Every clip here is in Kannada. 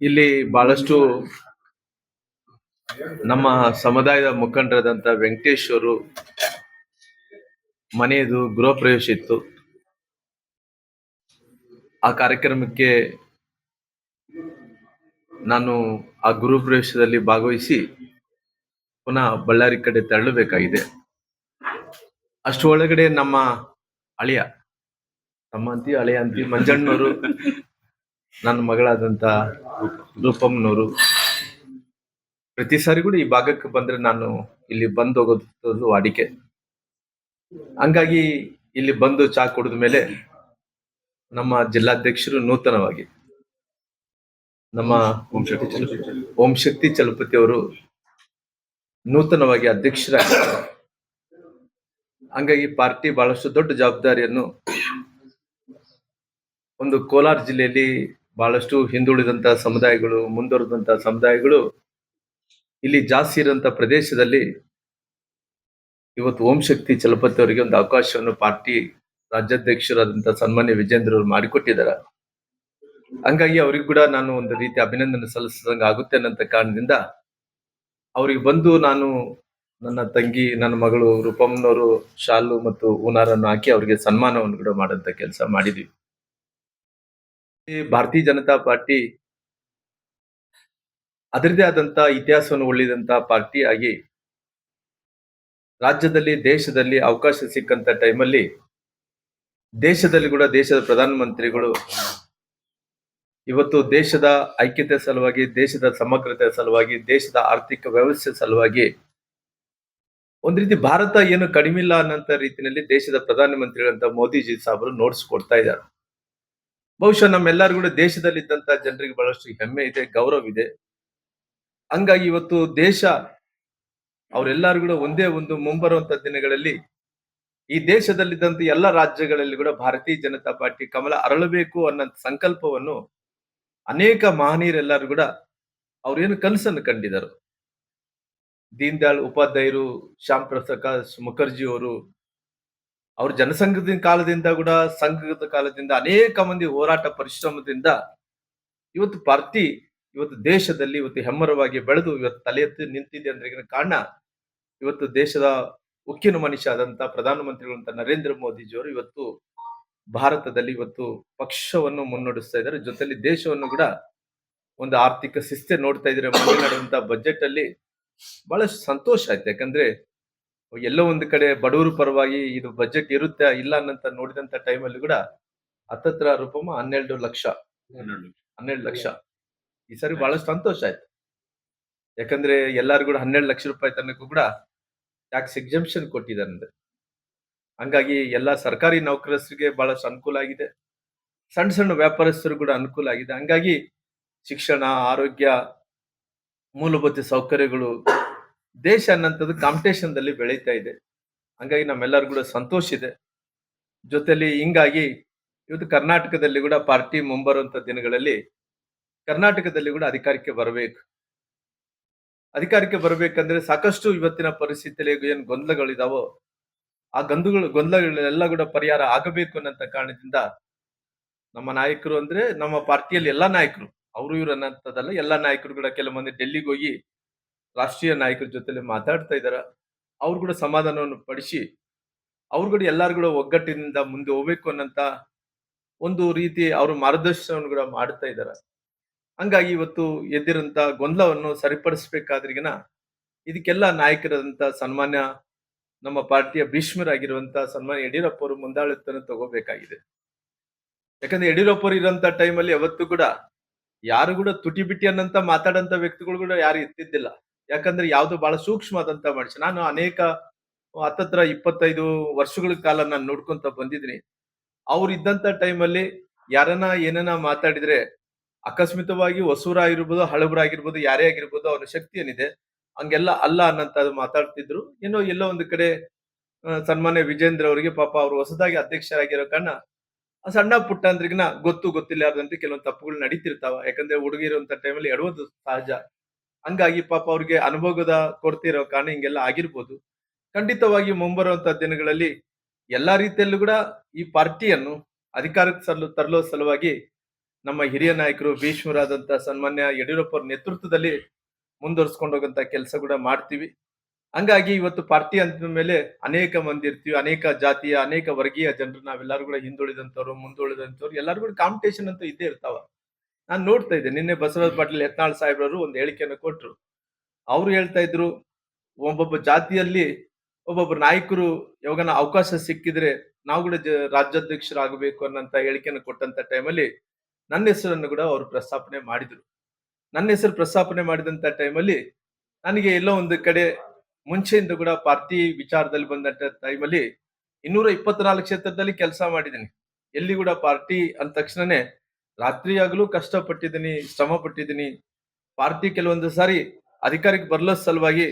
ಇಲ್ಲಿ ಬಹಳಷ್ಟು ನಮ್ಮ ಸಮುದಾಯದ ಮುಖಂಡರಾದಂತ ವೆಂಕಟೇಶ್ ಅವರು ಮನೆಯದು ಗೃಹ ಪ್ರವೇಶ ಇತ್ತು. ಆ ಕಾರ್ಯಕ್ರಮಕ್ಕೆ ನಾನು ಆ ಗೃಹ ಪ್ರವೇಶದಲ್ಲಿ ಭಾಗವಹಿಸಿ ಪುನಃ ಬಳ್ಳಾರಿ ಕಡೆ ತೆರಳಬೇಕಾಗಿದೆ. ಅಷ್ಟೊಳಗಡೆ ನಮ್ಮ ಅಳಿಯ ತಮ್ಮ ಅಂತಿ ಹಳೆಯ ಅಂತಿ ಮಂಜಣ್ಣನವರು, ನನ್ನ ಮಗಳಾದಂತ ರೂಪಮ್ಮನವರು ಪ್ರತಿ ಸಾರಿ ಕೂಡ ಈ ಭಾಗಕ್ಕೆ ಬಂದ್ರೆ ನಾನು ಇಲ್ಲಿ ಬಂದು ಹೋಗೋದು ವಾಡಿಕೆ. ಹಂಗಾಗಿ ಇಲ್ಲಿ ಬಂದು ಚಾ ಕುಡಿದ ಮೇಲೆ ನಮ್ಮ ಜಿಲ್ಲಾಧ್ಯಕ್ಷರು ನೂತನವಾಗಿ ನಮ್ಮ ಓಂ ಶಕ್ತಿ ಚಲಪತಿ ಅವರು ನೂತನವಾಗಿ ಅಧ್ಯಕ್ಷರಾಗಿದ್ದಾರೆ. ಹಂಗಾಗಿ ಪಾರ್ಟಿ ಬಹಳಷ್ಟು ದೊಡ್ಡ ಜವಾಬ್ದಾರಿಯನ್ನು, ಒಂದು ಕೋಲಾರ ಜಿಲ್ಲೆಯಲ್ಲಿ ಬಹಳಷ್ಟು ಹಿಂದುಳಿದಂತಹ ಸಮುದಾಯಗಳು, ಮುಂದುವರೆದಂತಹ ಸಮುದಾಯಗಳು ಇಲ್ಲಿ ಜಾಸ್ತಿ ಇರುವಂತಹ ಪ್ರದೇಶದಲ್ಲಿ ಇವತ್ತು ಓಂ ಶಕ್ತಿ ಚಲಪತಿ ಅವರಿಗೆ ಒಂದು ಅವಕಾಶವನ್ನು ಪಾರ್ಟಿ ರಾಜ್ಯಾಧ್ಯಕ್ಷರಾದಂತಹ ಸನ್ಮಾನ್ಯ ವಿಜೇಂದ್ರ ಅವರು ಮಾಡಿಕೊಟ್ಟಿದ್ದಾರೆ. ಹಂಗಾಗಿ ಅವ್ರಿಗೆ ಕೂಡ ನಾನು ಒಂದು ರೀತಿ ಅಭಿನಂದನೆ ಸಲ್ಲಿಸಿದಂಗ ಆಗುತ್ತೆ ಅನ್ನೋ ಕಾರಣದಿಂದ ಅವ್ರಿಗೆ ಬಂದು ನಾನು ನನ್ನ ತಂಗಿ, ನನ್ನ ಮಗಳು ರೂಪಮ್ಮನವರು ಶಾಲು ಮತ್ತು ಹೂನಾರನ್ನು ಹಾಕಿ ಅವರಿಗೆ ಸನ್ಮಾನವನ್ನು ಕೂಡ ಮಾಡಂತ ಕೆಲಸ ಮಾಡಿದ್ವಿ. ಭಾರತೀಯ ಜನತಾ ಪಾರ್ಟಿ ಅದರದೇ ಆದಂತ ಇತಿಹಾಸವನ್ನು ಉಳಿದಂತ ಪಾರ್ಟಿ ಆಗಿ ರಾಜ್ಯದಲ್ಲಿ, ದೇಶದಲ್ಲಿ ಅವಕಾಶ ಸಿಕ್ಕಂತ ಟೈಮಲ್ಲಿ ದೇಶದಲ್ಲಿ ಕೂಡ ದೇಶದ ಪ್ರಧಾನಮಂತ್ರಿಗಳು ಇವತ್ತು ದೇಶದ ಐಕ್ಯತೆ ಸಲುವಾಗಿ, ದೇಶದ ಸಮಗ್ರತೆ ಸಲುವಾಗಿ, ದೇಶದ ಆರ್ಥಿಕ ವ್ಯವಸ್ಥೆ ಸಲುವಾಗಿ ಒಂದ್ ರೀತಿ ಭಾರತ ಏನು ಕಡಿಮೆ ಇಲ್ಲ ಅನ್ನೋಂತ ರೀತಿಯಲ್ಲಿ ದೇಶದ ಪ್ರಧಾನಮಂತ್ರಿಗಳಂತ ಮೋದಿಜಿ ಸಾಹೇಬರು ನೋಡ್ಸ್ಕೊಡ್ತಾ ಇದ್ದಾರೆ. ಬಹುಶಃ ನಮ್ಮೆಲ್ಲರೂ ಕೂಡ ದೇಶದಲ್ಲಿದ್ದಂತ ಜನರಿಗೆ ಬಹಳಷ್ಟು ಹೆಮ್ಮೆ ಇದೆ, ಗೌರವ ಇದೆ. ಹಂಗಾಗಿ ಇವತ್ತು ದೇಶ ಅವರೆಲ್ಲರೂ ಕೂಡ ಒಂದೇ ಒಂದು ಮುಂಬರುವಂತ ದಿನಗಳಲ್ಲಿ ಈ ದೇಶದಲ್ಲಿದ್ದಂತ ಎಲ್ಲ ರಾಜ್ಯಗಳಲ್ಲಿ ಕೂಡ ಭಾರತೀಯ ಜನತಾ ಪಾರ್ಟಿ ಕಮಲ ಅರಳಬೇಕು ಅನ್ನೋ ಸಂಕಲ್ಪವನ್ನು ಅನೇಕ ಮಹನೀಯರೆಲ್ಲರೂ ಕೂಡ ಅವ್ರೇನು ಕನಸನ್ನು ಕಂಡಿದ್ದಾರೆ. ದೀನ್ ದಯಾಳ್ ಉಪಾಧ್ಯಾಯರು, ಶ್ಯಾಮ್ ಪ್ರಸಾದ್ ಮುಖರ್ಜಿ ಅವರು, ಅವ್ರ ಜನಸಂಘದ ಕಾಲದಿಂದ ಕೂಡ, ಸಂಘದ ಕಾಲದಿಂದ ಅನೇಕ ಮಂದಿ ಹೋರಾಟ ಪರಿಶ್ರಮದಿಂದ ಇವತ್ತು ಪಾರ್ಟಿ ಇವತ್ತು ದೇಶದಲ್ಲಿ ಇವತ್ತು ಹೆಮ್ಮರವಾಗಿ ಬೆಳೆದು ಇವತ್ತು ತಲೆ ಎತ್ತಿ ನಿಂತಿದೆ ಅಂದ್ರೆ ಕಾರಣ ಇವತ್ತು ದೇಶದ ಉಕ್ಕಿನ ಮನುಷ್ಯ ಆದಂತ ಪ್ರಧಾನಮಂತ್ರಿಗಳಂತ ನರೇಂದ್ರ ಮೋದಿಜಿಯವರು ಇವತ್ತು ಭಾರತದಲ್ಲಿ ಇವತ್ತು ಪಕ್ಷವನ್ನು ಮುನ್ನಡೆಸ್ತಾ ಇದ್ದಾರೆ. ಜೊತೆಲಿ ದೇಶವನ್ನು ಕೂಡ ಒಂದು ಆರ್ಥಿಕ ಶಿಸ್ತೆ ನೋಡ್ತಾ ಇದ್ರೆ ಮೊನ್ನೆ ನಡೆದಂತ ಬಜೆಟ್ ಅಲ್ಲಿ ಬಹಳಷ್ಟು ಸಂತೋಷ ಆಯ್ತು. ಯಾಕಂದ್ರೆ ಎಲ್ಲೋ ಒಂದು ಕಡೆ ಬಡವರು ಪರವಾಗಿ ಇದು ಬಜೆಟ್ ಇರುತ್ತೆ ಇಲ್ಲ ಅನ್ನಂತ ನೋಡಿದಂತ ಟೈಮಲ್ಲಿ ಕೂಡ ಹತ್ತತ್ರ ರೂಪಮ್ಮ 12 ಲಕ್ಷ ಈ ಸರಿ ಬಹಳಷ್ಟು ಸಂತೋಷ ಆಯ್ತು. ಯಾಕಂದ್ರೆ ಎಲ್ಲಾರು ಕೂಡ 12 ಲಕ್ಷ ರೂಪಾಯಿ ತನಕ ಕೂಡ ಟ್ಯಾಕ್ಸ್ ಎಕ್ಸಂಪ್ಷನ್ ಕೊಟ್ಟಿದ್ದಾರೆ. ಹಂಗಾಗಿ ಎಲ್ಲಾ ಸರ್ಕಾರಿ ನೌಕರರಿಗೆ ಬಹಳಷ್ಟು ಅನುಕೂಲ ಆಗಿದೆ, ಸಣ್ಣ ಸಣ್ಣ ವ್ಯಾಪಾರಸ್ಥರು ಕೂಡ ಅನುಕೂಲ ಆಗಿದೆ. ಹಂಗಾಗಿ ಶಿಕ್ಷಣ, ಆರೋಗ್ಯ, ಮೂಲಭೂತ ಸೌಕರ್ಯಗಳು, ದೇಶ ಅನ್ನಂಥದ್ದು ಕಾಂಪಿಟೇಷನ್ ದಲ್ಲಿ ಬೆಳೀತಾ ಇದೆ. ಹಂಗಾಗಿ ನಮ್ಮೆಲ್ಲರೂ ಕೂಡ ಸಂತೋಷ ಇದೆ. ಜೊತೆಲಿ ಹಿಂಗಾಗಿ ಇವತ್ತು ಕರ್ನಾಟಕದಲ್ಲಿ ಕೂಡ ಪಾರ್ಟಿ ಮುಂಬರುವಂತ ದಿನಗಳಲ್ಲಿ ಕರ್ನಾಟಕದಲ್ಲಿ ಕೂಡ ಅಧಿಕಾರಕ್ಕೆ ಬರಬೇಕು. ಅಧಿಕಾರಕ್ಕೆ ಬರಬೇಕಂದ್ರೆ ಸಾಕಷ್ಟು ಇವತ್ತಿನ ಪರಿಸ್ಥಿತಿಯಲ್ಲಿ ಏನ್ ಗೊಂದಲಗಳಿದಾವೋ ಆ ಗೊಂದಲಗಳೆಲ್ಲ ಕೂಡ ಪರಿಹಾರ ಆಗಬೇಕು ಅನ್ನಂತ ಕಾರಣದಿಂದ ನಮ್ಮ ನಾಯಕರು ಅಂದ್ರೆ ನಮ್ಮ ಪಾರ್ಟಿಯಲ್ಲಿ ಎಲ್ಲಾ ನಾಯಕರು, ಅವರು ಇವರು ಅನ್ನಂತದಲ್ಲ, ಎಲ್ಲಾ ನಾಯಕರು ಕೂಡ ಕೆಲವು ಮಂದಿ ಡೆಲ್ಲಿಗೆ ಹೋಗಿ ರಾಷ್ಟ್ರೀಯ ನಾಯಕರ ಜೊತೆಲಿ ಮಾತಾಡ್ತಾ ಇದಾರ. ಅವ್ರು ಕೂಡ ಸಮಾಧಾನವನ್ನು ಪಡಿಸಿ ಅವ್ರು ಕೂಡ ಎಲ್ಲಾರು ಕೂಡ ಒಗ್ಗಟ್ಟಿನಿಂದ ಮುಂದೆ ಹೋಗ್ಬೇಕು ಅನ್ನಂತ ಒಂದು ರೀತಿ ಅವರು ಮಾರ್ಗದರ್ಶನವನ್ನು ಕೂಡ ಮಾಡ್ತಾ ಇದಾರ. ಹಂಗಾಗಿ ಇವತ್ತು ಎದ್ದಿರಂತ ಗೊಂದಲವನ್ನು ಸರಿಪಡಿಸಬೇಕಾದ್ರಿಗಿನ ಇದಕ್ಕೆಲ್ಲ ನಾಯಕರಾದಂತ ಸನ್ಮಾನ್ಯ ನಮ್ಮ ಪಾರ್ಟಿಯ ಭೀಷ್ಮರಾಗಿರುವಂತ ಸನ್ಮಾನ್ಯ ಯಡಿಯೂರಪ್ಪ ಅವರು ಮುಂದಾಳತ್ವವನ್ನು ತಗೋಬೇಕಾಗಿದೆ. ಯಾಕಂದ್ರೆ ಯಡಿಯೂರಪ್ಪ ಅವರು ಇರೋಂತ ಟೈಮಲ್ಲಿ ಯಾವತ್ತೂ ಕೂಡ ಯಾರು ಕೂಡ ತುಟಿ ಬಿಟ್ಟಿ ಅನ್ನಂತ ಮಾತಾಡಂತ ವ್ಯಕ್ತಿಗಳು ಕೂಡ ಯಾರು ಇರ್ತಿದ್ದಿಲ್ಲ. ಯಾಕಂದ್ರೆ ಯಾವ್ದು ಬಹಳ ಸೂಕ್ಷ್ಮವಾದಂತ ಮನುಷ್ಯ. ನಾನು ಅನೇಕ ಹತ್ತತ್ರ 25 ವರ್ಷಗಳ ಕಾಲ ನಾನು ನೋಡ್ಕೊಂತ ಬಂದಿದ್ದೀನಿ. ಅವ್ರು ಇದ್ದಂತ ಟೈಮಲ್ಲಿ ಯಾರನ್ನ ಏನನ್ನ ಮಾತಾಡಿದ್ರೆ ಅಕಸ್ಮಿತವಾಗಿ ಹೊಸೂರ ಆಗಿರ್ಬೋದು, ಹಳಬರ ಆಗಿರ್ಬೋದು, ಯಾರೇ ಆಗಿರ್ಬೋದು, ಅವ್ರ ಶಕ್ತಿ ಏನಿದೆ ಹಂಗೆಲ್ಲ ಅಲ್ಲ ಅನ್ನಂತ ಮಾತಾಡ್ತಿದ್ರು. ಏನೋ ಎಲ್ಲೋ ಒಂದು ಕಡೆ ಸನ್ಮಾನ್ಯ ವಿಜೇಂದ್ರ ಅವರಿಗೆ ಪಾಪ ಅವ್ರು ಹೊಸದಾಗಿ ಅಧ್ಯಕ್ಷರಾಗಿರೋ ಕಾರಣ ಸಣ್ಣ ಪುಟ್ಟ ಅಂದ್ರಿಗಿನ ಗೊತ್ತಿಲ್ಲಾರ್ದಂತೆ ಕೆಲವೊಂದು ತಪ್ಪುಗಳು ನಡೀತಿರ್ತಾವ. ಯಾಕಂದ್ರೆ ಹುಡುಗಿರುವಂತ ಟೈಮಲ್ಲಿ ಎಡವೋದು ಸಹಜ. ಹಂಗಾಗಿ ಪಾಪ ಅವ್ರಿಗೆ ಅನುಭವದ ಕೊರತೆ ಇರೋ ಕಾರಣ ಹಿಂಗೆಲ್ಲ ಆಗಿರ್ಬೋದು. ಖಂಡಿತವಾಗಿ ಮುಂಬರುವಂತ ದಿನಗಳಲ್ಲಿ ಎಲ್ಲಾ ರೀತಿಯಲ್ಲೂ ಕೂಡ ಈ ಪಾರ್ಟಿಯನ್ನು ಅಧಿಕಾರಕ್ಕೆ ತರಲು ಸಲುವಾಗಿ ನಮ್ಮ ಹಿರಿಯ ನಾಯಕರು ಭೀಷ್ಮರಾದಂತ ಸನ್ಮಾನ್ಯ ಯಡಿಯೂರಪ್ಪ ಅವರ ನೇತೃತ್ವದಲ್ಲಿ ಮುಂದುವರಿಸಿಕೊಂಡು ಹೋಗಂತ ಕೆಲಸ ಕೂಡ ಮಾಡ್ತೀವಿ. ಹಂಗಾಗಿ ಇವತ್ತು ಪಾರ್ಟಿ ಅಂತ ಮೇಲೆ ಅನೇಕ ಮಂದಿ ಇರ್ತೀವಿ, ಅನೇಕ ಜಾತಿಯ, ಅನೇಕ ವರ್ಗೀಯ ಜನರು ನಾವೆಲ್ಲರೂ ಕೂಡ ಹಿಂದುಳಿದಂತವ್ರು, ಮುಂದುಳಿದಂತವ್ರು ಎಲ್ಲರೂ ಕೂಡ ಕಾಂಪಿಟೇಷನ್ ಅಂತ ಇದ್ದೇ ಇರ್ತಾವ. ನಾನ್ ನೋಡ್ತಾ ಇದ್ದೆ ನಿನ್ನೆ ಬಸವರಾಜ ಪಾಟೀಲ್ ಯತ್ನಾಳ್ ಸಾಹೇಬ್ರವರು ಒಂದು ಹೇಳಿಕೆಯನ್ನು ಕೊಟ್ರು. ಅವ್ರು ಹೇಳ್ತಾ ಇದ್ರು, ಒಬ್ಬೊಬ್ಬ ಜಾತಿಯಲ್ಲಿ ಒಬ್ಬೊಬ್ಬ ನಾಯಕರು ಯಾವಾಗನ ಅವಕಾಶ ಸಿಕ್ಕಿದ್ರೆ ನಾವು ಕೂಡ ರಾಜ್ಯಾಧ್ಯಕ್ಷರಾಗಬೇಕು ಅನ್ನಂತ ಹೇಳಿಕೆಯನ್ನು ಕೊಟ್ಟಂತ ಟೈಮಲ್ಲಿ ನನ್ನ ಹೆಸರನ್ನು ಕೂಡ ಅವರು ಪ್ರಸ್ತಾಪನೆ ಮಾಡಿದ್ರು. ನನ್ನ ಹೆಸರು ಪ್ರಸ್ತಾಪನೆ ಮಾಡಿದಂತ ಟೈಮಲ್ಲಿ ನನಗೆ ಎಲ್ಲೋ ಒಂದು ಕಡೆ ಮುಂಚೆಯಿಂದ ಕೂಡ ಪಾರ್ಟಿ ವಿಚಾರದಲ್ಲಿ ಬಂದಂತ ಟೈಮಲ್ಲಿ 224 ಕ್ಷೇತ್ರದಲ್ಲಿ ಕೆಲಸ ಮಾಡಿದ್ದೀನಿ. ಎಲ್ಲಿ ಕೂಡ ಪಾರ್ಟಿ ಅಂದ ತಕ್ಷಣನೇ ರಾತ್ರಿ ಆಗಲೂ ಕಷ್ಟಪಟ್ಟಿದ್ದೀನಿ, ಶ್ರಮ ಪಟ್ಟಿದ್ದೀನಿ. ಪಾರ್ಟಿ ಕೆಲವೊಂದು ಸಾರಿ ಅಧಿಕಾರಕ್ಕೆ ಬರಲ ಸಲುವಾಗಿ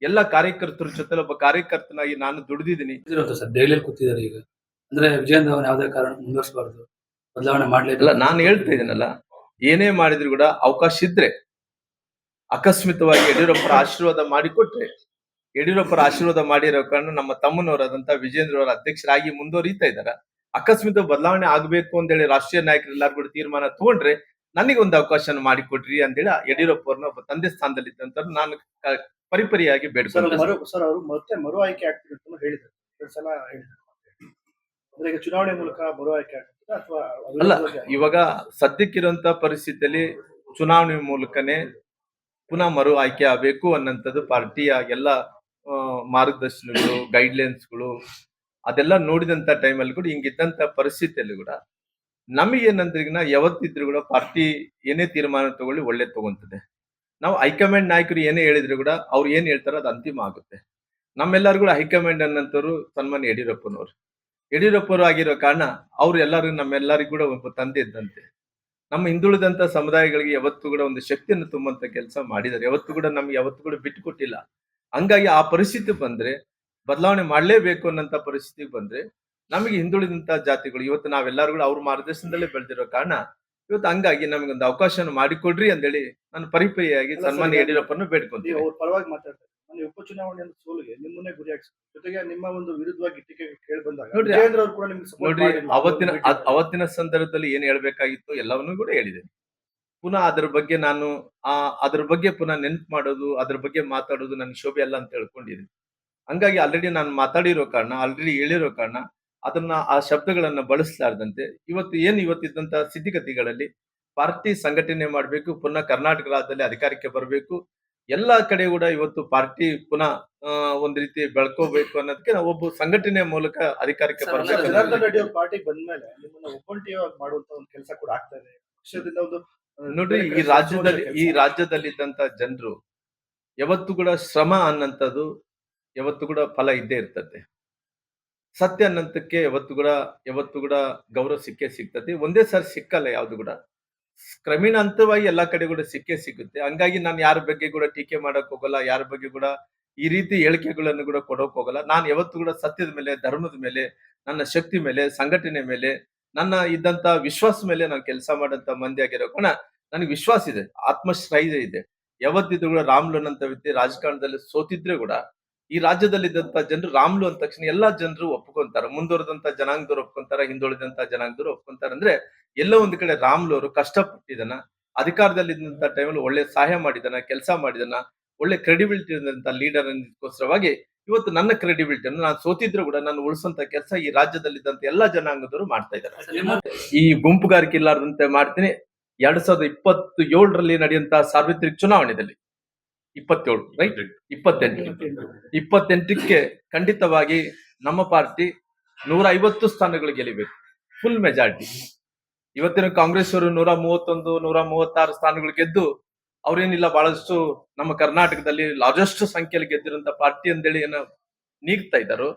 ಎಲ್ಲ ಕಾರ್ಯಕರ್ತರ ಜೊತೆ ಒಬ್ಬ ಕಾರ್ಯಕರ್ತನಾಗಿ ನಾನು ದುಡಿದಿದ್ದೀನಿ. ಸರ್ ದೆಹಲಿಯಲ್ಲಿ ಕೂತಿದ್ದಾರೆ ಈಗ. ಅಂದ್ರೆ ವಿಜಯೇಂದ್ರ ಅವನ ಯಾವುದೇ ಕಾರಣ ಮುಂದುವರಿಸಬಾರ್ದು, ಬದಲಾವಣೆ ಮಾಡ್ಲಿಲ್ಲ. ನಾನು ಹೇಳ್ತಾ ಇದ್ದೀನಲ್ಲ, ಏನೇ ಮಾಡಿದ್ರು ಕೂಡ ಅವಕಾಶ ಇದ್ರೆ ಅಕಸ್ಮಿತವಾಗಿ ಯಡಿಯೂರಪ್ಪರ ಆಶೀರ್ವಾದ ಮಾಡಿಕೊಟ್ರೆ, ಯಡಿಯೂರಪ್ಪರ ಆಶೀರ್ವಾದ ಮಾಡಿರೋ ಕಾರಣ ನಮ್ಮ ತಮ್ಮನವರಾದಂತ ವಿಜೇಂದ್ರ ಅವರ ಅಧ್ಯಕ್ಷರಾಗಿ ಮುಂದುವರಿತಾ ಇದ್ದಾರೆ. ಅಕಸ್ಮಿತ ಬದಲಾವಣೆ ಆಗ್ಬೇಕು ಅಂತೇಳಿ ರಾಷ್ಟ್ರೀಯ ನಾಯಕರು ಎಲ್ಲಾರು ಕೂಡ ತೀರ್ಮಾನ ತಗೊಂಡ್ರೆ ನನಗೆ ಒಂದು ಅವಕಾಶ ಮಾಡಿಕೊಡ್ರಿ ಅಂತೇಳಿ ಯಡಿಯೂರಪ್ಪ ಅವ್ರನ್ನ ಒಬ್ಬ ತಂದೆ ಸ್ಥಾನದಲ್ಲಿ ಇದ್ದಂತ ನಾನು ಪರಿಪರಿಯಾಗಿ ಬೇಡ್ಕೊಂಡು ಸರ್ ಅವರು ಮತ್ತೆ ಮರು ಆಯ್ಕೆ ಆಗ್ತಿದೆ ಅಂತ ಹೇಳಿದ್ರು. 2 ಸಲ ಹೇಳಿದ್ರು. ಅಂದ್ರೆ ಈಗ ಚುನಾವಣೆ ಮೂಲಕ ಮರು ಆಯ್ಕೆ ಆಗ್ತದೆ ಅಥವಾ ಅಲ್ಲ, ಇವಾಗ ಸದ್ಯಕ್ಕಿರುವಂತ ಪರಿಸ್ಥಿತಿಯಲ್ಲಿ ಚುನಾವಣೆ ಮೂಲಕನೇ ಪುನಃ ಮರು ಆಯ್ಕೆ ಆಗಬೇಕು ಅನ್ನಂಥದ್ದು ಪಾರ್ಟಿಯ ಎಲ್ಲ ಮಾರ್ಗದರ್ಶನಗಳು, ಗೈಡ್ಲೈನ್ಸ್ಗಳು ಅದೆಲ್ಲ ನೋಡಿದಂತ ಟೈಮಲ್ಲಿ ಕೂಡ ಹಿಂಗಿದ್ದಂತ ಪರಿಸ್ಥಿತಿಯಲ್ಲಿ ಕೂಡ ನಮಗೇನಂದ್ರೆ ಈಗ ಯಾವತ್ತಿದ್ರು ಕೂಡ ಪಾರ್ಟಿ ಏನೇ ತೀರ್ಮಾನ ತಗೊಳ್ಳಿ ಒಳ್ಳೆ ತಗೊಂತದೆ. ನಾವು ಹೈಕಮಾಂಡ್ ನಾಯಕರು ಏನೇ ಹೇಳಿದ್ರು ಕೂಡ ಅವ್ರು ಏನ್ ಹೇಳ್ತಾರೋ ಅದು ಅಂತಿಮ ಆಗುತ್ತೆ. ನಮ್ಮೆಲ್ಲರೂ ಕೂಡ ಹೈಕಮಾಂಡ್ ಅನ್ನಂತವ್ರು ಸನ್ಮಾನ್ಯ ಯಡಿಯೂರಪ್ಪನವರು. ಯಡಿಯೂರಪ್ಪರು ಆಗಿರೋ ಕಾರಣ ಅವ್ರು ಎಲ್ಲರೂ ನಮ್ಮೆಲ್ಲರಿಗೂ ಕೂಡ ಒಬ್ಬ ತಂದೆ ಇದ್ದಂತೆ. ನಮ್ಮ ಹಿಂದುಳಿದಂತ ಸಮುದಾಯಗಳಿಗೆ ಯಾವತ್ತೂ ಕೂಡ ಒಂದು ಶಕ್ತಿಯನ್ನು ತುಂಬುವಂತ ಕೆಲಸ ಮಾಡಿದ್ದಾರೆ. ಯಾವತ್ತೂ ಕೂಡ ನಮ್ಗೆ ಯಾವತ್ತೂ ಕೂಡ ಬಿಟ್ಟು ಕೊಟ್ಟಿಲ್ಲ. ಹಂಗಾಗಿ ಆ ಪರಿಸ್ಥಿತಿ ಬಂದ್ರೆ ಬದಲಾವಣೆ ಮಾಡ್ಲೇಬೇಕು ಅನ್ನಂತ ಪರಿಸ್ಥಿತಿ ಬಂದ್ರೆ ನಮಗೆ ಹಿಂದುಳಿದಂತ ಜಾತಿಗಳು ಇವತ್ತು ನಾವೆಲ್ಲರೂ ಕೂಡ ಅವ್ರ ಮಾರ್ಗದರ್ಶನದಲ್ಲೇ ಬೆಳೆದಿರೋ ಕಾರಣ ಇವತ್ತು ಹಂಗಾಗಿ ನಮಗೊಂದು ಅವಕಾಶ ಮಾಡಿಕೊಡ್ರಿ ಅಂತೇಳಿ ನಾನು ಪರಿಪರಿಯಾಗಿ ಸನ್ಮಾನ್ಯ ಯಡಿಯೂರಪ್ಪನ ಬೇಡ್ಕೊಂತೀವಿ. ಅವ್ರ ಪರವಾಗಿ ಮಾತಾಡ್ತಾರೆ. ನಾನು ಉಪಚುನಾವಣೆಯ ಸೋಲಿಗೆ ನಿಮ್ಮನ್ನೇ ಗುರಿಯಾಗಿಸಿ ಜೊತೆಗೆ ನಿಮ್ಮ ಒಂದು ವಿರುದ್ಧವಾಗಿ ಟೀಕೆ ಕೇಳಿ ಬಂದಾಗ ನೋಡ್ರಿ, ವಿಜೇಂದ್ರ ಅವರು ಕೂಡ ನಿಮ್ಗೆ support ನೋಡ್ರಿ ಮಾಡಿಲ್ಲ. ಅವತ್ತಿನ ಸಂದರ್ಭದಲ್ಲಿ ಏನ್ ಹೇಳ್ಬೇಕಾಗಿತ್ತು ಎಲ್ಲವನ್ನೂ ಕೂಡ ಹೇಳಿದೆ. ಪುನಃ ಅದ್ರ ಬಗ್ಗೆ ನಾನು ಅದ್ರ ಬಗ್ಗೆ ಪುನಃ ನೆನ್ಪು ಮಾಡೋದು, ಅದ್ರ ಬಗ್ಗೆ ಮಾತಾಡೋದು ನನ್ಗೆ ಶೋಭೆ ಅಲ್ಲ ಅಂತ ಹೇಳ್ಕೊಂಡಿದ್ದೀನಿ. ಹಂಗಾಗಿ ಆಲ್ರೆಡಿ ನಾನು ಮಾತಾಡಿರೋ ಕಾರಣ, ಆಲ್ರೆಡಿ ಹೇಳಿರೋ ಕಾರಣ ಅದನ್ನ ಆ ಶಬ್ದಗಳನ್ನ ಬಳಸಲಾರ್ದಂತೆ ಇವತ್ತಿದ್ದಂತ ಸ್ಥಿತಿಗತಿಗಳಲ್ಲಿ ಪಾರ್ಟಿ ಸಂಘಟನೆ ಮಾಡ್ಬೇಕು, ಪುನಃ ಕರ್ನಾಟಕ ರಾಜ್ಯದಲ್ಲಿ ಅಧಿಕಾರಕ್ಕೆ ಬರಬೇಕು. ಎಲ್ಲಾ ಕಡೆ ಕೂಡ ಇವತ್ತು ಪಾರ್ಟಿ ಪುನಃ ಒಂದ್ ರೀತಿ ಬೆಳ್ಕೋಬೇಕು ಅನ್ನೋದಕ್ಕೆ ನಾವು ಒಬ್ಬ ಸಂಘಟನೆಯ ಮೂಲಕ ಅಧಿಕಾರಕ್ಕೆ ಬರ್ಬೇಕು. ಜನಾರ್ದನ್ ರೆಡ್ಡಿ ಅವ್ರ ಪಾರ್ಟಿಗೆ ಬಂದ್ಮೇಲೆ ನಿಮ್ಮನ್ನ ಒಬ್ಬಂಟಿಯಾಗಿ ಮಾಡುವಂತ ಒಂದು ಕೆಲಸ ಕೂಡ ಆಗ್ತಾ ಇದೆ. ಪಕ್ಷದಿಂದ ಒಂದು ನೋಡ್ರಿ, ಈ ರಾಜ್ಯದಲ್ಲಿದ್ದಂತ ಜನರು ಯಾವತ್ತು ಕೂಡ ಶ್ರಮ ಅನ್ನಂಥದ್ದು ಯಾವತ್ತು ಕೂಡ ಫಲ ಇದ್ದೇ ಇರ್ತದೆ. ಸತ್ಯ ಅನ್ನಂತಕ್ಕೆ ಯಾವತ್ತು ಕೂಡ ಗೌರವ ಸಿಕ್ಕೇ ಸಿಗ್ತದೆ. ಒಂದೇ ಸಾರಿ ಸಿಕ್ಕಲ್ಲ ಯಾವ್ದು ಕೂಡ, ಕ್ರಮೇಣ ಹಂತವಾಗಿ ಎಲ್ಲಾ ಕಡೆ ಕೂಡ ಸಿಕ್ಕೇ ಸಿಗುತ್ತೆ. ಹಂಗಾಗಿ ನಾನು ಯಾರ ಬಗ್ಗೆ ಕೂಡ ಟೀಕೆ ಮಾಡಕ್ ಹೋಗಲ್ಲ, ಯಾರ ಬಗ್ಗೆ ಕೂಡ ಈ ರೀತಿ ಹೇಳಿಕೆಗಳನ್ನು ಕೂಡ ಕೊಡೋಕ್ ಹೋಗಲ್ಲ. ನಾನು ಯಾವತ್ತು ಕೂಡ ಸತ್ಯದ ಮೇಲೆ, ಧರ್ಮದ ಮೇಲೆ, ನನ್ನ ಶಕ್ತಿ ಮೇಲೆ, ಸಂಘಟನೆ ಮೇಲೆ, ನನ್ನ ಇದ್ದಂತ ವಿಶ್ವಾಸ ಮೇಲೆ ನಾನು ಕೆಲಸ ಮಾಡಂತ ಮಂದಿ ಆಗಿರೋ ಕಾರಣ ನನಗೆ ವಿಶ್ವಾಸ ಇದೆ, ಆತ್ಮಸ್ಥೈರ್ಯ ಇದೆ. ಯಾವತ್ತಿದ್ರು ಕೂಡ ರಾಮ್ಲು ಅನ್ನಂತ ವ್ಯಕ್ತಿ ರಾಜಕಾರಣದಲ್ಲಿ ಸೋತಿದ್ರೆ ಕೂಡ ಈ ರಾಜ್ಯದಲ್ಲಿದ್ದಂತ ಜನರು ರಾಮ್ಲು ಅಂದ ತಕ್ಷಣ ಎಲ್ಲಾ ಜನರು ಒಪ್ಕೊಂತಾರೆ. ಮುಂದುವರೆದಂತ ಜನಾಂಗದವ್ರು ಒಪ್ಕೊಂತಾರೆ, ಹಿಂದುಳಿದಂತ ಜನಾಂಗದವ್ರು ಒಪ್ಕೊಂತಾರೆ. ಅಂದ್ರೆ ಎಲ್ಲೋ ಒಂದ್ ಕಡೆ ರಾಮ್ಲು ಅವರು ಕಷ್ಟಪಟ್ಟಿದ್ದಾನ, ಅಧಿಕಾರದಲ್ಲಿದ್ದಂತ ಟೈಮಲ್ಲಿ ಒಳ್ಳೆ ಸಹಾಯ ಮಾಡಿದಾನ, ಕೆಲಸ ಮಾಡಿದಾನ, ಒಳ್ಳೆ ಕ್ರೆಡಿಬಿಲಿಟಿ ಇದ್ದಂತ ಲೀಡರ್ ಅನ್ನೋದಕ್ಕೋಸ್ಕರವಾಗಿ ಇವತ್ತು ನನ್ನ ಕ್ರೆಡಿಬಿಲಿಟಿಯನ್ನು ನಾನು ಸೋತಿದ್ರು ಕೂಡ ನಾನು ಉಳಿಸಂತ ಕೆಲಸ ಈ ರಾಜ್ಯದಲ್ಲಿದ್ದಂತ ಎಲ್ಲಾ ಜನಾಂಗದವರು ಮಾಡ್ತಾ ಇದ್ದಾರೆ. ಈ ಗುಂಪುಗಾರಿಕೆ ಇಲ್ಲಾರ್ದಂತೆ ಮಾಡ್ತೀನಿ. 2027ರಲ್ಲಿ ನಡೆಯುವಂತಹ ಸಾರ್ವತ್ರಿಕ ಚುನಾವಣೆಯಲ್ಲಿ 27 ರೈಟ್ 28ಕ್ಕೆ ಖಂಡಿತವಾಗಿ ನಮ್ಮ ಪಾರ್ಟಿ 150 ಸ್ಥಾನಗಳು ಗೆಲ್ಲಬೇಕು, ಫುಲ್ ಮೆಜಾರಿಟಿ. ಇವತ್ತಿನ ಕಾಂಗ್ರೆಸ್ ಅವರು 131, 136 ಸ್ಥಾನಗಳು ಗೆದ್ದು ಅವ್ರೇನಿಲ್ಲ ಬಹಳಷ್ಟು ನಮ್ಮ ಕರ್ನಾಟಕದಲ್ಲಿ ಲಾರ್ಜೆಸ್ಟ್ ಸಂಖ್ಯೆಯಲ್ಲಿ ಗೆದ್ದಿರುವಂತ ಪಾರ್ಟಿ ಅಂತೇಳಿ ಏನೋ ನೀಗ್ತಾ ಇದ್ದಾರೋ,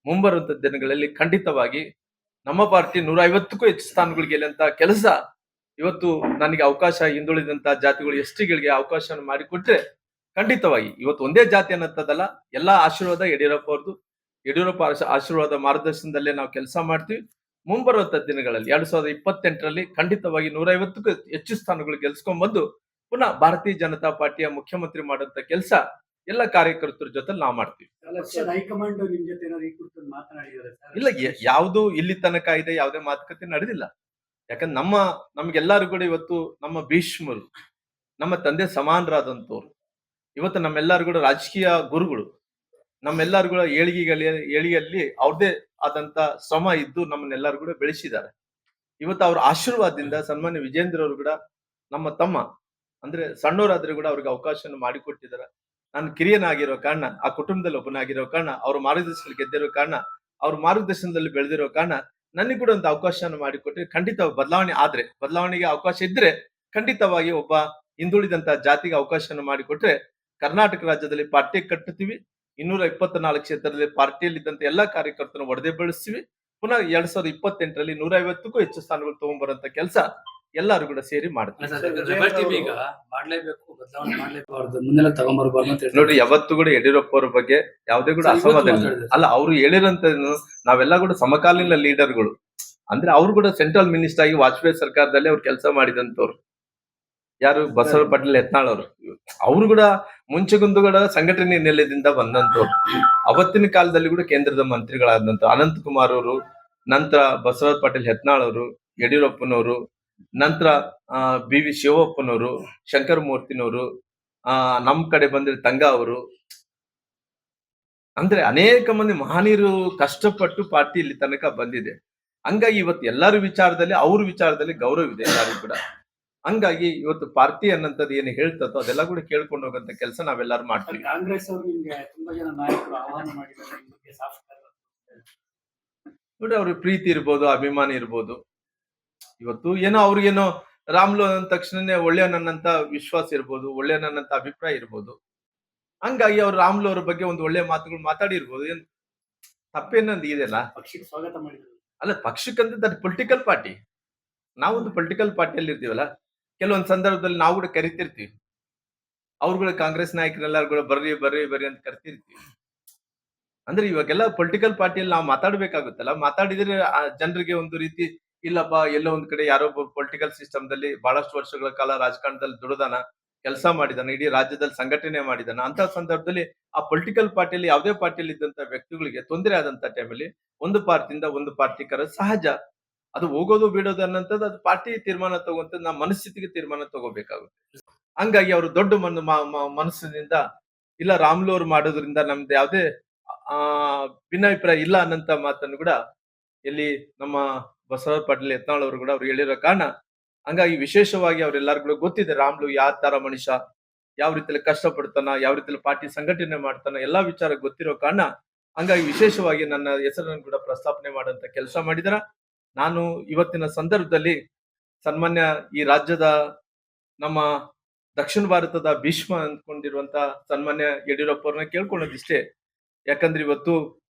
ಮುಂಬರುವಂತ ದಿನಗಳಲ್ಲಿ ಖಂಡಿತವಾಗಿ ನಮ್ಮ ಪಾರ್ಟಿ 150ಕ್ಕೂ ಹೆಚ್ಚು ಸ್ಥಾನಗಳು ಗೆಲ್ಲುವಂತ ಕೆಲಸ ಇವತ್ತು ನನಗೆ ಅವಕಾಶ, ಹಿಂದುಳಿದಂತ ಜಾತಿಗಳು ಎಸ್ಟಿಗಳಿಗೆ ಅವಕಾಶ ಮಾಡಿಕೊಟ್ರೆ ಖಂಡಿತವಾಗಿ ಇವತ್ತು ಒಂದೇ ಜಾತಿ ಅನ್ನತ್ತದಲ್ಲ, ಎಲ್ಲಾ ಆಶೀರ್ವಾದ ಯಡಿಯೂರಪ್ಪ ಅವ್ರದ್ದು. ಯಡಿಯೂರಪ್ಪ ಆಶೀರ್ವಾದ ಮಾರ್ಗದರ್ಶನದಲ್ಲೇ ನಾವು ಕೆಲಸ ಮಾಡ್ತೀವಿ. ಮುಂಬರುವಂತ ದಿನಗಳಲ್ಲಿ 2028ರಲ್ಲಿ ಖಂಡಿತವಾಗಿ 150ಕ್ಕೂ ಹೆಚ್ಚು ಸ್ಥಾನಗಳು ಗೆಲ್ಸ್ಕೊಂಡ್ ಬಂದು ಪುನಃ ಭಾರತೀಯ ಜನತಾ ಪಾರ್ಟಿಯ ಮುಖ್ಯಮಂತ್ರಿ ಮಾಡುವಂತ ಕೆಲಸ ಎಲ್ಲ ಕಾರ್ಯಕರ್ತರ ಜೊತೆ ನಾವು ಮಾಡ್ತೀವಿ. ಹೈಕಮಾಂಡ್ ನಿಮ್ ಜೊತೆ ಮಾತನಾಡಿದ್ದಾರೆ? ಇಲ್ಲ, ಯಾವುದು ಇಲ್ಲಿ ತನಕ ಇದೆ ಯಾವುದೇ ಮಾತುಕತೆ ನಡೆದಿಲ್ಲ. ಯಾಕಂದ್ರೆ ನಮ್ಗೆಲ್ಲರೂ ಕೂಡ ಇವತ್ತು ನಮ್ಮ ಭೀಷ್ಮರು, ನಮ್ಮ ತಂದೆ ಸಮಾನರಾದಂತವ್ರು, ಇವತ್ತು ನಮ್ಮೆಲ್ಲರೂ ಕೂಡ ರಾಜಕೀಯ ಗುರುಗಳು, ನಮ್ಮೆಲ್ಲರೂ ಕೂಡ ಏಳಿಗೆಯಲ್ಲಿ ಅವ್ರದೇ ಆದಂತ ಶ್ರಮ ಇದ್ದು ನಮ್ಮನ್ನೆಲ್ಲರೂ ಕೂಡ ಬೆಳೆಸಿದ್ದಾರೆ. ಇವತ್ತು ಅವ್ರ ಆಶೀರ್ವಾದದಿಂದ ಸನ್ಮಾನ್ಯ ವಿಜೇಂದ್ರ ಅವರು ಕೂಡ ನಮ್ಮ ತಮ್ಮ, ಅಂದ್ರೆ ಸಣ್ಣವರಾದ್ರೆ ಕೂಡ ಅವ್ರಿಗೆ ಅವಕಾಶವನ್ನು ಮಾಡಿಕೊಟ್ಟಿದ್ದಾರೆ. ನಾನು ಕಿರಿಯನಾಗಿರೋ ಕಾರಣ, ಆ ಕುಟುಂಬದಲ್ಲಿ ಒಬ್ಬನಾಗಿರೋ ಕಾರಣ, ಅವ್ರ ಮಾರ್ಗದರ್ಶನದಲ್ಲಿ ಗೆದ್ದಿರೋ ಕಾರಣ, ಅವ್ರ ಮಾರ್ಗದರ್ಶನದಲ್ಲಿ ಬೆಳೆದಿರೋ ಕಾರಣ ನನಗೆ ಕೂಡ ಒಂದು ಅವಕಾಶವನ್ನು ಮಾಡಿಕೊಟ್ಟರೆ ಖಂಡಿತ ಬದಲಾವಣೆಗೆ ಅವಕಾಶ ಇದ್ರೆ ಖಂಡಿತವಾಗಿ ಒಬ್ಬ ಹಿಂದುಳಿದಂತ ಜಾತಿಗೆ ಅವಕಾಶವನ್ನು ಮಾಡಿಕೊಟ್ರೆ ಕರ್ನಾಟಕ ರಾಜ್ಯದಲ್ಲಿ ಪಾರ್ಟಿ ಕಟ್ಟುತ್ತೀವಿ. 224 ಕ್ಷೇತ್ರದಲ್ಲಿ ಪಾರ್ಟಿಯಲ್ಲಿದ್ದಂತ ಎಲ್ಲಾ ಕಾರ್ಯಕರ್ತರನ್ನು ಒಡೆದೇ ಬೆಳೆಸ್ತೀವಿ. ಪುನಃ 2028ರಲ್ಲಿ 150ಕ್ಕೂ ಹೆಚ್ಚು ಸ್ಥಾನಗಳು ತಗೊಂಡ್ಬರಂತ ಕೆಲಸ ಎಲ್ಲರೂ ಕೂಡ ಸೇರಿ ಮಾಡ್ತೀವಿ. ರೆಬಲ್ ಟೀಮ್ ಈಗ ಮಾಡ್ಲೇಬೇಕು, ಬದಲಾವಣೆ ಮಾಡ್ಲೇಬಾರ್ದು, ಮುಂದೆಲ್ಲ ತಗೊಂಡ್ಬರ್ಬಾರ್ದು ಅಂತ ಹೇಳ್ತಾರೆ. ನೋಡ್ರಿ, ಯಾವತ್ತೂ ಕೂಡ ಯಡಿಯೂರಪ್ಪ ಅವ್ರ ಬಗ್ಗೆ ಯಾವುದೇ ಕೂಡ ಸರ್, ಇವತ್ತು ಅಸಮಾಧಾನ ಮಾತಾಡಿದ್ರು. ಅಲ್ಲ. ಅವ್ರು ಹೇಳಿರಂತ ನಾವೆಲ್ಲ ಕೂಡ ಸಮಕಾಲೀನ ಲೀಡರ್ಗಳು. ಅಂದ್ರೆ ಅವ್ರು ಕೂಡ ಸೆಂಟ್ರಲ್ ಮಿನಿಸ್ಟರ್ ಆಗಿ ವಾಜಪೇಯಿ ಸರ್ಕಾರದಲ್ಲಿ ಅವ್ರು ಕೆಲಸ ಮಾಡಿದಂತವ್ರು. ಯಾರು? ಬಸವ ಪಾಟೀಲ್ ಯತ್ನಾಳ್ ಅವರು. ಅವರು ಕೂಡ ಮುಂಚೆಗುಂದು ಕೂಡ ಸಂಘಟನೆ ನೆಲೆದಿಂದ ಬಂದಂತವ್ರು. ಅವತ್ತಿನ ಕಾಲದಲ್ಲಿ ಕೂಡ ಕೇಂದ್ರದ ಮಂತ್ರಿಗಳಾದಂತ ಅನಂತ್ ಕುಮಾರ್ ಅವರು, ನಂತರ ಬಸವ ಪಾಟೀಲ್ ಯತ್ನಾಳ್ ಅವರು, ಯಡಿಯೂರಪ್ಪನವರು, ನಂತರ ಬಿ ವಿ ಶಿವಪ್ಪನವರು, ಶಂಕರ ಮೂರ್ತಿನವರು, ನಮ್ ಕಡೆ ಬಂದ್ರೆ ತಂಗಾ ಅವರು, ಅಂದ್ರೆ ಅನೇಕ ಮಂದಿ ಮಹನೀಯರು ಕಷ್ಟಪಟ್ಟು ಪಾರ್ಟಿ ಇಲ್ಲಿ ತನಕ ಬಂದಿದೆ. ಹಂಗಾಗಿ ಇವತ್ತು ಎಲ್ಲರ ವಿಚಾರದಲ್ಲಿ, ಅವ್ರ ವಿಚಾರದಲ್ಲಿ ಗೌರವ ಇದೆ ಎಲ್ಲರಿಗೂ ಕೂಡ. ಹಂಗಾಗಿ ಇವತ್ತು ಪಾರ್ಟಿ ಅನ್ನಂತದ್ದು ಏನು ಹೇಳ್ತದೋ ಅದೆಲ್ಲ ಕೂಡ ಕೇಳ್ಕೊಂಡು ಹೋಗಂತ ಕೆಲಸ ನಾವೆಲ್ಲರೂ ಮಾಡ್ತೀವಿ. ಕಾಂಗ್ರೆಸ್ ಅವರು ನಿಮ್ಗೆ ತುಂಬಾ ಜನ ನಾಯಕರು ಆಹ್ವಾನ ಮಾಡಿದ್ದಾರೆ ನಿಮ್ಗೆ ಸಾಫ್ಟ್ವೇರ್. ನೋಡಿ, ಅವ್ರಿಗೆ ಪ್ರೀತಿ ಇರ್ಬೋದು, ಅಭಿಮಾನ ಇರ್ಬೋದು. ಇವತ್ತು ಏನೋ ಅವ್ರಿಗೇನೋ ರಾಮ್ಲು ಅಂದ ತಕ್ಷಣನೇ ಒಳ್ಳೆಯವನನ್ನಂತ ವಿಶ್ವಾಸ ಇರ್ಬೋದು, ಒಳ್ಳೆಯವನನ್ನಂತ ಅಭಿಪ್ರಾಯ ಇರ್ಬೋದು. ಹಂಗಾಗಿ ಅವ್ರು ರಾಮ್ಲು ಅವ್ರ ಬಗ್ಗೆ ಒಂದು ಒಳ್ಳೆ ಮಾತುಗಳು ಮಾತಾಡಿರ್ಬೋದು. ಏನ್ ತಪ್ಪೇನಂದ್ ಇದೆಯಲ್ಲ? ಪಕ್ಷಕ್ಕೆ ಸ್ವಾಗತ ಮಾಡಿದ್ರು. ಅಲ್ಲ, ಪಕ್ಷಕ್ಕಂತ ಅದು ಪೊಲಿಟಿಕಲ್ ಪಾರ್ಟಿ. ನಾವೊಂದು ಪೊಲಿಟಿಕಲ್ ಪಾರ್ಟಿಯಲ್ಲಿ ಇರ್ತೀವಲ್ಲ, ಕೆಲವೊಂದು ಸಂದರ್ಭದಲ್ಲಿ ನಾವು ಕೂಡ ಕರಿತಿರ್ತೀವಿ. ಅವ್ರುಗಳ ಕಾಂಗ್ರೆಸ್ ನಾಯಕರೆಲ್ಲರೂ ಕೂಡ ಬರ್ರಿ ಅಂತ ಕರಿತಿರ್ತೀವಿ. ಅಂದ್ರೆ ಇವಾಗೆಲ್ಲ ಪೊಲಿಟಿಕಲ್ ಪಾರ್ಟಿಯಲ್ಲಿ ನಾವು ಮಾತಾಡ್ಬೇಕಾಗುತ್ತಲ್ಲ. ಮಾತಾಡಿದ್ರೆ ಆ ಜನರಿಗೆ ಒಂದು ರೀತಿ, ಇಲ್ಲಪ್ಪ ಎಲ್ಲೋ ಒಂದ್ ಕಡೆ ಯಾರೋ ಒಬ್ಬ ಪೊಲಿಟಿಕಲ್ ಸಿಸ್ಟಮ್ ದಲ್ಲಿ ಬಹಳಷ್ಟು ವರ್ಷಗಳ ಕಾಲ ರಾಜಕಾರಣದಲ್ಲಿ ದುಡಿದಾನ, ಕೆಲಸ ಮಾಡಿದಾನ, ಇಡೀ ರಾಜ್ಯದಲ್ಲಿ ಸಂಘಟನೆ ಮಾಡಿದಾನ. ಅಂತ ಸಂದರ್ಭದಲ್ಲಿ ಆ ಪೊಲಿಟಿಕಲ್ ಪಾರ್ಟಿಯಲ್ಲಿ ಯಾವುದೇ ಪಾರ್ಟಿಯಲ್ಲಿ ಇದ್ದಂತ ವ್ಯಕ್ತಿಗಳಿಗೆ ತೊಂದರೆ ಆದಂತ ಟೈಮಲ್ಲಿ ಒಂದು ಪಾರ್ಟಿಯಿಂದ ಒಂದು ಪಾರ್ಟಿ ಕರೆದು ಸಹಜ. ಅದು ಹೋಗೋದು ಬಿಡೋದು ಅನ್ನೋಂಥದ್ದು ಅದು ಪಾರ್ಟಿ ತೀರ್ಮಾನ ತಗೊಂತ ನಮ್ಮ ಮನಸ್ಥಿತಿಗೆ ತೀರ್ಮಾನ ತಗೋಬೇಕಾಗುತ್ತೆ. ಹಂಗಾಗಿ ಅವರು ದೊಡ್ಡ ಮನಸ್ಸಿನಿಂದ ಇಲ್ಲ ರಾಮ್ಲು ಅವ್ರು ಮಾಡೋದ್ರಿಂದ ನಮ್ದು ಯಾವುದೇ ಭಿನ್ನಾಭಿಪ್ರಾಯ ಇಲ್ಲ ಅನ್ನಂತ ಮಾತನ್ನು ಕೂಡ ಇಲ್ಲಿ ನಮ್ಮ ಬಸವ ಪಾಟೀಲ್ ಯತ್ನಾಳ್ ಅವರು ಕೂಡ ಅವ್ರು ಹೇಳಿರೋ ಕಾರಣ, ಹಂಗಾಗಿ ವಿಶೇಷವಾಗಿ ಅವ್ರೆಲ್ಲರಿಗೂ ಗೊತ್ತಿದೆ ರಾಮ್ಲು ಯಾವ ತರ ಮನುಷ್ಯ, ಯಾವ ರೀತಿಯಲ್ಲಿ ಕಷ್ಟಪಡ್ತಾನ, ಯಾವ ರೀತಿಯಲ್ಲಿ ಪಾರ್ಟಿ ಸಂಘಟನೆ ಮಾಡ್ತಾನ, ಎಲ್ಲಾ ವಿಚಾರ ಗೊತ್ತಿರೋ ಕಾರಣ ಹಂಗಾಗಿ ವಿಶೇಷವಾಗಿ ನನ್ನ ಹೆಸರನ್ನು ಕೂಡ ಪ್ರಸ್ತಾಪನೆ ಮಾಡಂತ ಕೆಲಸ ಮಾಡಿದಾರ. ನಾನು ಇವತ್ತಿನ ಸಂದರ್ಭದಲ್ಲಿ ಸನ್ಮಾನ್ಯ ಈ ರಾಜ್ಯದ ನಮ್ಮ ದಕ್ಷಿಣ ಭಾರತದ ಭೀಷ್ಮ ಅಂದ್ಕೊಂಡಿರುವಂತ ಸನ್ಮಾನ್ಯ ಯಡಿಯೂರಪ್ಪ ಅವ್ರನ್ನ ಕೇಳ್ಕೊಳ್ಳೋದಿಷ್ಟೇ. ಯಾಕಂದ್ರೆ ಇವತ್ತು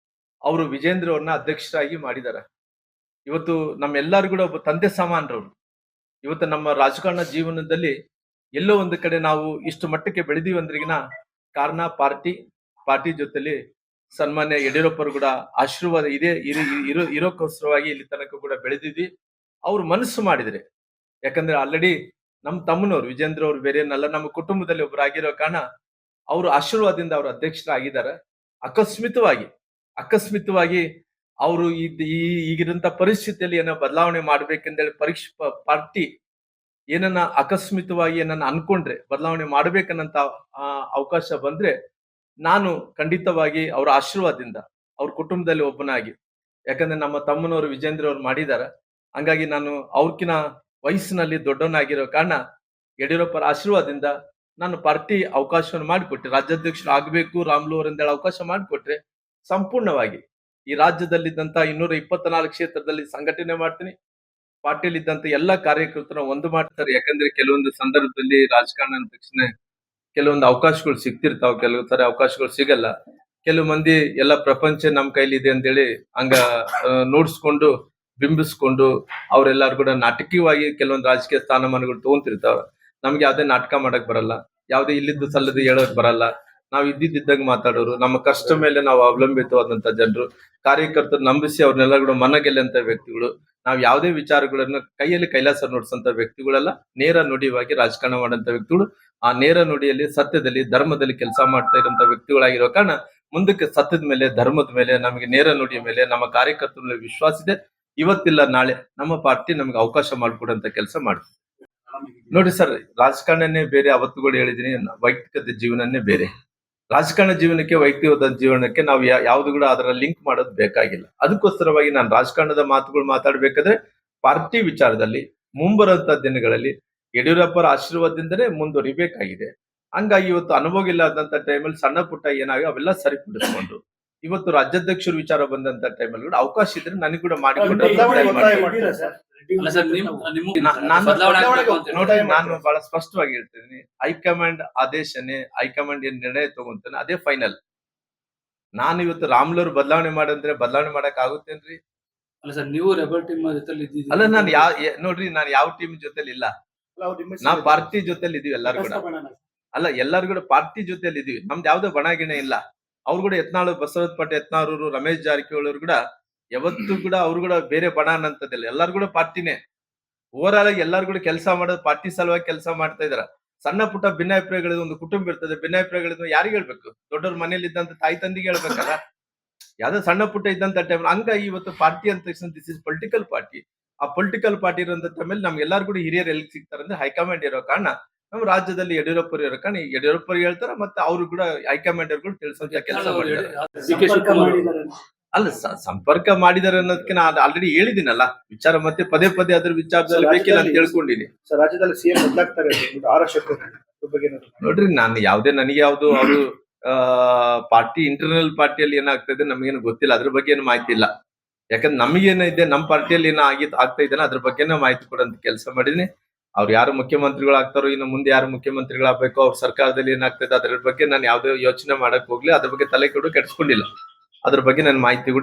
ಅವರು ವಿಜೇಂದ್ರ ಅವ್ರನ್ನ ಅಧ್ಯಕ್ಷರಾಗಿ ಮಾಡಿದಾರೆ. ಇವತ್ತು ನಮ್ಮೆಲ್ಲರೂ ಕೂಡ ಒಬ್ಬ ತಂದೆ ಸಮಾನರವ್ರು. ಇವತ್ತು ನಮ್ಮ ರಾಜಕಾರಣ ಜೀವನದಲ್ಲಿ ಎಲ್ಲೋ ಒಂದು ಕಡೆ ನಾವು ಇಷ್ಟು ಮಟ್ಟಕ್ಕೆ ಬೆಳೆದೀವಿ ಅಂದ್ರಿಗಿನ ಕಾರಣ ಪಾರ್ಟಿ ಜೊತೆಲಿ ಸನ್ಮಾನ್ಯ ಯಡಿಯೂರಪ್ಪರು ಕೂಡ ಆಶೀರ್ವಾದ ಇದೆ ಇರೋಕ್ಕೋಸ್ಕರವಾಗಿ ಇಲ್ಲಿ ತನಕ ಕೂಡ ಬೆಳೆದಿದ್ವಿ. ಅವ್ರು ಮನಸ್ಸು ಮಾಡಿದ್ರೆ, ಯಾಕಂದ್ರೆ ಆಲ್ರೆಡಿ ನಮ್ಮ ತಮ್ಮನವ್ರು ವಿಜೇಂದ್ರ ಅವ್ರು ಬೇರೆ ಏನಲ್ಲ, ನಮ್ಮ ಕುಟುಂಬದಲ್ಲಿ ಒಬ್ಬರಾಗಿರೋ ಕಾರಣ ಅವ್ರ ಆಶೀರ್ವಾದದಿಂದ ಅವ್ರ ಅಧ್ಯಕ್ಷರಾಗಿದ್ದಾರೆ. ಅಕಸ್ಮಿತವಾಗಿ ಅವರು ಈಗಿರಂತ ಪರಿಸ್ಥಿತಿಯಲ್ಲಿ ಏನೋ ಬದಲಾವಣೆ ಮಾಡ್ಬೇಕೆಂದೇಳಿ ಪಾರ್ಟಿ ಏನನ್ನ ಅಕಸ್ಮಿತವಾಗಿ ಏನನ್ನ ಅನ್ಕೊಂಡ್ರೆ ಬದಲಾವಣೆ ಮಾಡ್ಬೇಕನ್ನಂತ ಅವಕಾಶ ಬಂದ್ರೆ ನಾನು ಖಂಡಿತವಾಗಿ ಅವರ ಆಶೀರ್ವಾದದಿಂದ ಅವ್ರ ಕುಟುಂಬದಲ್ಲಿ ಒಬ್ಬನಾಗಿ, ಯಾಕಂದ್ರೆ ನಮ್ಮ ತಮ್ಮನವರು ವಿಜೇಂದ್ರ ಅವ್ರು ಮಾಡಿದಾರ, ಹಂಗಾಗಿ ನಾನು ಅವ್ರಕಿನ ವಯಸ್ಸಿನಲ್ಲಿ ದೊಡ್ಡವನಾಗಿರೋ ಕಾರಣ ಯಡಿಯೂರಪ್ಪರ ಆಶೀರ್ವಾದದಿಂದ ನಾನು ಪಾರ್ಟಿ ಅವಕಾಶವನ್ನು ಮಾಡಿಕೊಟ್ಟೆ. ರಾಜ್ಯಾಧ್ಯಕ್ಷರು ಆಗ್ಬೇಕು ರಾಮ್ಲು ಅವರಿಂದೇಳಿ ಅವಕಾಶ ಮಾಡಿಕೊಟ್ರೆ ಸಂಪೂರ್ಣವಾಗಿ ಈ ರಾಜ್ಯದಲ್ಲಿದ್ದಂತ 224 ಕ್ಷೇತ್ರದಲ್ಲಿ ಸಂಘಟನೆ ಮಾಡ್ತೀನಿ. ಪಾರ್ಟಿಯಲ್ಲಿ ಇದ್ದಂತ ಎಲ್ಲಾ ಕಾರ್ಯಕರ್ತರನ್ನ ಒಂದು ಮಾಡ್ತಾರೆ. ಯಾಕಂದ್ರೆ ಕೆಲವೊಂದು ಸಂದರ್ಭದಲ್ಲಿ ರಾಜಕಾರಣ ಅಂದ ತಕ್ಷಣ ಕೆಲವೊಂದು ಅವಕಾಶಗಳು ಸಿಗ್ತಿರ್ತಾವ, ಕೆಲವು ತರ ಅವಕಾಶಗಳು ಸಿಗಲ್ಲ. ಕೆಲವು ಮಂದಿ ಎಲ್ಲ ಪ್ರಪಂಚ ನಮ್ ಕೈಲಿ ಇದೆ ಅಂತೇಳಿ ಹಂಗ ನೋಡ್ಸ್ಕೊಂಡು ಬಿಂಬಿಸ್ಕೊಂಡು ಅವರೆಲ್ಲರೂ ಕೂಡ ನಾಟಕೀಯವಾಗಿ ಕೆಲವೊಂದು ರಾಜಕೀಯ ಸ್ಥಾನಮಾನಗಳು ತಗೊಂತಿರ್ತಾವ. ನಮ್ಗೆ ಯಾವ್ದೇ ನಾಟಕ ಮಾಡಕ್ ಬರಲ್ಲ, ಯಾವ್ದೇ ಇಲ್ಲಿದ್ದು ಸಲ್ಲದು ಹೇಳಕ್ ಬರಲ್ಲ. ನಾವು ಇದ್ದಿದ್ದಾಗ ಮಾತಾಡೋರು, ನಮ್ಮ ಕಷ್ಟ ಮೇಲೆ ನಾವು ಅವಲಂಬಿತವಾದಂತ ಜನರು, ಕಾರ್ಯಕರ್ತರು ನಂಬಿಸಿ ಅವ್ರನ್ನೆಲ್ಲ ಕೂಡ ಮನಗೆಲ್ಲಂತ ವ್ಯಕ್ತಿಗಳು. ನಾವು ಯಾವುದೇ ವಿಚಾರಗಳನ್ನು ಕೈಯಲ್ಲಿ ಕೈಲಾಸ ನೋಡ್ಸಂತ ವ್ಯಕ್ತಿಗಳೆಲ್ಲ ನೇರ ನುಡಿವಾಗಿ ರಾಜಕಾರಣ ಮಾಡಂತ ವ್ಯಕ್ತಿಗಳು. ಆ ನೇರ ನುಡಿಯಲ್ಲಿ ಸತ್ಯದಲ್ಲಿ ಧರ್ಮದಲ್ಲಿ ಕೆಲಸ ಮಾಡ್ತಾ ಇರುವಂತ ವ್ಯಕ್ತಿಗಳಾಗಿರೋ ಕಾರಣ ಮುಂದಕ್ಕೆ ಸತ್ಯದ ಮೇಲೆ ಧರ್ಮದ ಮೇಲೆ ನಮಗೆ ನೇರ ನುಡಿಯ ಮೇಲೆ ನಮ್ಮ ಕಾರ್ಯಕರ್ತರ ಮೇಲೆ ವಿಶ್ವಾಸ ಇದೆ. ಇವತ್ತಿಲ್ಲ ನಾಳೆ ನಮ್ಮ ಪಾರ್ಟಿ ನಮ್ಗೆ ಅವಕಾಶ ಮಾಡಿಕೊಡುವಂತ ಕೆಲಸ ಮಾಡ್ತೀವಿ. ನೋಡಿ ಸರ್, ರಾಜಕಾರಣನೇ ಬೇರೆ, ಅವತ್ತುಗಳು ಹೇಳಿದೀನಿ, ವೈಯಕ್ತಿಕ ಜೀವನನೇ ಬೇರೆ. ರಾಜಕಾರಣ ಜೀವನಕ್ಕೆ ವೈಯಕ್ತಿಕ ಜೀವನಕ್ಕೆ ನಾವು ಯಾವ್ದು ಕೂಡ ಅದರ ಲಿಂಕ್ ಮಾಡೋದು ಬೇಕಾಗಿಲ್ಲ. ಅದಕ್ಕೋಸ್ಕರವಾಗಿ ನಾನು ರಾಜಕಾರಣದ ಮಾತುಗಳು ಮಾತಾಡ್ಬೇಕಾದ್ರೆ ಪಾರ್ಟಿ ವಿಚಾರದಲ್ಲಿ ಮುಂಬರುವಂತ ದಿನಗಳಲ್ಲಿ ಯಡಿಯೂರಪ್ಪರ ಆಶೀರ್ವಾದದಿಂದಲೇ ಮುಂದುವರಿಬೇಕಾಗಿದೆ. ಹಂಗಾಗಿ ಇವತ್ತು ಅನುಭವ ಇಲ್ಲದಂತ ಟೈಮಲ್ಲಿ ಸಣ್ಣ ಪುಟ್ಟ ಏನಾಗಿ ಅವೆಲ್ಲ ಸರಿಪಡಿಸ್ಕೊಂಡು ಇವತ್ತು ರಾಜ್ಯಾಧ್ಯಕ್ಷರು ವಿಚಾರ ಬಂದಂತ ಟೈಮಲ್ಲಿ ಕೂಡ ಅವಕಾಶ ಇದ್ರೆ ನನಗೆ ಕೂಡ ಮಾಡಿಕೊಂಡು ಬದಲಾವಣೆಗೆ ಒತ್ತಾಯ ಮಾಡ್ತೀರಾ ಸರ್? ಅಲ್ಲ ಸರ್, ನಿಮ್ಗೆ ನಾನು ಬದಲಾವಣೆ ಆಗ್ಬೇಕು ಅಂತ ಹೇಳಿ. ನೋಡಿ, ನಾನು ಬಹಳ ಸ್ಪಷ್ಟವಾಗಿ ಹೇಳ್ತೀನಿ, ಹೈಕಮಾಂಡ್ ಆದೇಶನೇ, ಹೈಕಮಾಂಡ್ ಏನ್ ನಿರ್ಣಯ ತಗೊಂತಾನೆ ಅದೇ ಫೈನಲ್. ನಾನು ಇವತ್ತು ರಾಮ್ಲೂರ್ ಬದಲಾವಣೆ ಮಾಡಂದ್ರೆ ಬದಲಾವಣೆ ಮಾಡಕ್ ಆಗುತ್ತೇನ್ರಿ? ಅಲ್ಲ ಸರ್, ನೀವು ರೆಬಲ್ ಟೀಮ್ ಜೊತೆಲಿ ಇದ್ದೀರಿ. ಅಲ್ಲ, ನಾನು ನೋಡ್ರಿ, ನಾನು ಯಾವ ಟೀಮ್ ಜೊತೆಲಿ ಇಲ್ಲ. ಅಲ್ಲ, ಅವ್ರು ನಿಮ್ಮ ನಾವು ಪಾರ್ಟಿ ಜೊತೆಲಿ ಇದೀವಿ ಎಲ್ಲಾರು ಕೂಡ. ಅಲ್ಲ, ಎಲ್ಲಾರು ಕೂಡ ಪಾರ್ಟಿ ಜೊತೆಲಿ ಇದೀವಿ. ನಮ್ದು ಯಾವ್ದೋ ಬಣಗಿಣೆ ಇಲ್ಲ. ಅವ್ರು ಕೂಡ ಯತ್ನಾಳ್, ಬಸವರಾಜ ಪಾಟೀಲ್ ಯತ್ನಾಳ್, ರಮೇಶ್ ಜಾರಕಿಹೊಳಿ ಅವರು ಕೂಡ ಯಾವತ್ತೂ ಕೂಡ ಅವ್ರು ಕೂಡ ಬೇರೆ ಬಣ ಅನ್ನಂತದಿಲ್ಲ. ಎಲ್ಲಾರು ಕೂಡ ಪಾರ್ಟಿನೇ. ಓವರ್ ಆಲ್ ಆಗಿ ಎಲ್ಲಾರು ಕೂಡ ಕೆಲಸ ಮಾಡೋದು ಪಾರ್ಟಿ ಸಲುವಾಗಿ ಕೆಲಸ ಮಾಡ್ತಾ ಇದಾರ. ಸಣ್ಣ ಪುಟ್ಟ ಭಿನ್ನಾಭಿಪ್ರಾಯಗಳಿದ ಒಂದು ಕುಟುಂಬ ಇರ್ತದೆ. ಭಿನ್ನಾಭಿಪ್ರಾಯಗಳಿದ ಯಾರಿಗೆ ಹೇಳ್ಬೇಕು? ದೊಡ್ಡವ್ರ ಮನೇಲಿ ಇದ್ದಂತ ತಾಯಿ ತಂದಿಗೆ ಹೇಳ್ಬೇಕಲ್ಲ. ಯಾವ್ದೋ ಸಣ್ಣ ಪುಟ್ಟ ಇದ್ದಂತ ಟೈಮ್ ಹಂಗಾಗಿ ಇವತ್ತು ಪಾರ್ಟಿ ಅಂತ ದಿಸ್ ಇಸ್ ಪೊಲಿಟಿಕಲ್ ಪಾರ್ಟಿ. ಆ ಪೊಲಿಟಿಕಲ್ ಪಾರ್ಟಿ ಇರೋಂತ ಟೈಮಲ್ಲಿ ನಮ್ಗೆ ಎಲ್ಲಾರು ಕೂಡ ಹಿರಿಯರು ಎಲ್ಲಿ ಸಿಗ್ತಾರೆ ಅಂದ್ರೆ ಹೈಕಮಾಂಡ್ ಇರೋ ಕಾರಣ, ನಮ್ಮ ರಾಜ್ಯದಲ್ಲಿ ಯಡಿಯೂರಪ್ಪ ಇರೋ ಕಾರಣ ಯಡಿಯೂರಪ್ಪ ಹೇಳ್ತಾರ, ಮತ್ತೆ ಅವರು ಕೂಡ ಹೈಕಮಾಂಡ್ ಅವ್ರು ಕೂಡ ತಿಳಿಸೋಂತ ಕೆಲಸ ಮಾಡ್ತಾರೆ. ಡಿ.ಕೆ. ಶಿವಕುಮಾರ್ ಅಲ್ಲ, ಸಂಪರ್ಕ ಮಾಡಿದಾರೆ ಅನ್ನೋದಕ್ಕೆ ನಾನು ಆಲ್ರೆಡಿ ಹೇಳಿದಿನಲ್ಲ ವಿಚಾರ, ಮತ್ತೆ ಪದೇ ಪದೇ ಅದ್ರ ವಿಚಾರದಲ್ಲಿ ಬೇಕಿಲ್ಲ ಅಂತ ತಿಳ್ಕೊಂಡಿನಿ. ಸರ್, ರಾಜ್ಯದಲ್ಲಿ ಸಿಎಂ ಬದಲಾಗ್ತಾರೆ ಅಂತ ಆರ್ ಅಶೋಕ್ ಅದ್ರ ಬಗ್ಗೆ ಏನಾದ್ರು? ನೋಡ್ರಿ, ನನಗೆ ಯಾವ್ದು ಅವರು ಪಾರ್ಟಿ ಇಂಟರ್ನಲ್ ಪಾರ್ಟಿಯಲ್ಲಿ ಏನಾಗ್ತದೆ ನಮಗೇನು ಗೊತ್ತಿಲ್ಲ. ಅದ್ರ ಬಗ್ಗೆ ಏನು ಮಾಹಿತಿ ಇಲ್ಲ. ಯಾಕಂದ್ರೆ ನಮಗೇನಿದೆ, ನಮ್ಮ ಪಾರ್ಟಿಯಲ್ಲಿ ಏನೋ ಆಗ್ತಾ ಇದ್ದಾನೆ ಅದ್ರ ಬಗ್ಗೆನೇ ಮಾಹಿತಿ ಕೊಡೋಂತ ಕೆಲಸ ಮಾಡಿದೀನಿ. ಅವ್ರು ಯಾರು ಮುಖ್ಯಮಂತ್ರಿಗಳು ಆಗ್ತಾರೋ, ಇನ್ನು ಮುಂದೆ ಯಾರು ಮುಖ್ಯಮಂತ್ರಿಗಳಾಗಬೇಕು, ಅವ್ರ ಸರ್ಕಾರದಲ್ಲಿ ಏನಾಗ್ತದೆ ಅದ್ರ ಬಗ್ಗೆ ನಾನು ಯಾವ್ದೇ ಯೋಚನೆ ಮಾಡಕ್ ಹೋಗ್ಲಿ, ಅದ್ರ ಬಗ್ಗೆ ತಲೆ ಕೆಡಿಸ್ಕೊಂಡಿಲ್ಲ. ಅದ್ರ ಬಗ್ಗೆ ನನ್ನ ಮಾಹಿತಿ ಕೂಡ